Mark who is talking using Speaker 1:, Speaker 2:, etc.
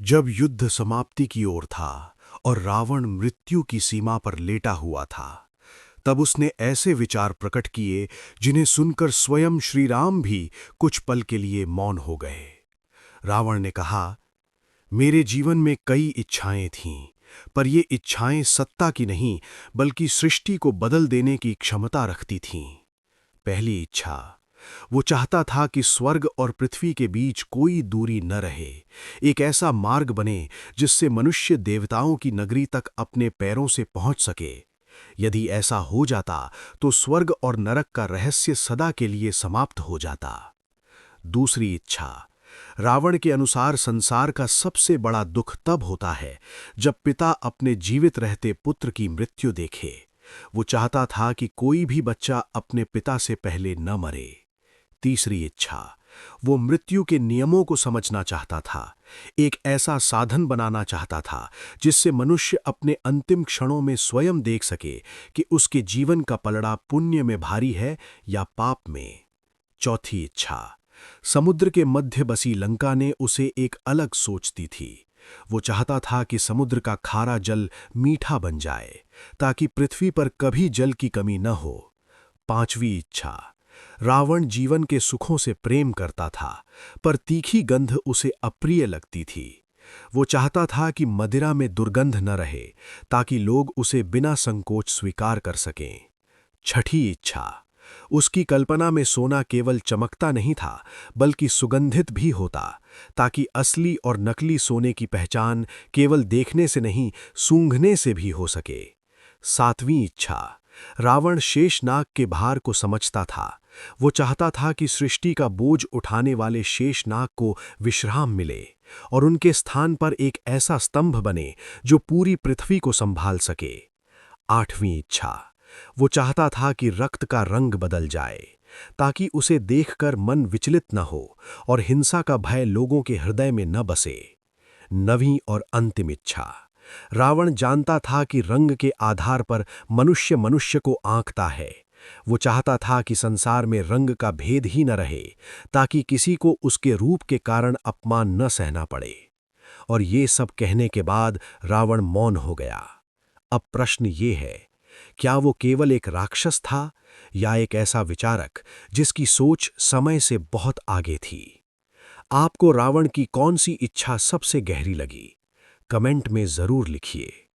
Speaker 1: जब युद्ध समाप्ति की ओर था और रावण मृत्यु की सीमा पर लेटा हुआ था, तब उसने ऐसे विचार प्रकट किए जिन्हें सुनकर स्वयं श्री राम भी कुछ पल के लिए मौन हो गए। रावण ने कहा, मेरे जीवन में कई इच्छाएं थीं, पर ये इच्छाएं सत्ता की नहीं बल्कि सृष्टि को बदल देने की क्षमता रखती थीं। पहली इच्छा, वो चाहता था कि स्वर्ग और पृथ्वी के बीच कोई दूरी न रहे, एक ऐसा मार्ग बने जिससे मनुष्य देवताओं की नगरी तक अपने पैरों से पहुंच सके। यदि ऐसा हो जाता तो स्वर्ग और नरक का रहस्य सदा के लिए समाप्त हो जाता। दूसरी इच्छा, रावण के अनुसार संसार का सबसे बड़ा दुख तब होता है जब पिता अपने जीवित रहते पुत्र की मृत्यु देखे। वो चाहता था कि कोई भी बच्चा अपने पिता से पहले न मरे। तीसरी इच्छा, वो मृत्यु के नियमों को समझना चाहता था, एक ऐसा साधन बनाना चाहता था जिससे मनुष्य अपने अंतिम क्षणों में स्वयं देख सके कि उसके जीवन का पलड़ा पुण्य में भारी है या पाप में। चौथी इच्छा, समुद्र के मध्य बसी लंका ने उसे एक अलग सोचती थी। वो चाहता था कि समुद्र का खारा जल मीठा बन जाए ताकि पृथ्वी पर कभी जल की कमी न हो। पांचवी इच्छा, रावण जीवन के सुखों से प्रेम करता था, पर तीखी गंध उसे अप्रिय लगती थी। वो चाहता था कि मदिरा में दुर्गंध न रहे ताकि लोग उसे बिना संकोच स्वीकार कर सकें। छठी इच्छा, उसकी कल्पना में सोना केवल चमकता नहीं था बल्कि सुगंधित भी होता, ताकि असली और नकली सोने की पहचान केवल देखने से नहीं सूंघने से भी हो सके। सातवीं इच्छा, रावण शेषनाग के भार को समझता था। वो चाहता था कि सृष्टि का बोझ उठाने वाले शेषनाग को विश्राम मिले और उनके स्थान पर एक ऐसा स्तंभ बने जो पूरी पृथ्वी को संभाल सके। आठवीं इच्छा, वो चाहता था कि रक्त का रंग बदल जाए ताकि उसे देखकर मन विचलित न हो और हिंसा का भय लोगों के हृदय में न बसे। नवीं और अंतिम इच्छा, रावण जानता था कि रंग के आधार पर मनुष्य मनुष्य को आंकता है। वो चाहता था कि संसार में रंग का भेद ही न रहे ताकि किसी को उसके रूप के कारण अपमान न सहना पड़े। और ये सब कहने के बाद रावण मौन हो गया। अब प्रश्न ये है, क्या वो केवल एक राक्षस था या एक ऐसा विचारक जिसकी सोच समय से बहुत आगे थी? आपको रावण की कौन सी इच्छा सबसे गहरी लगी? कमेंट में जरूर लिखिए।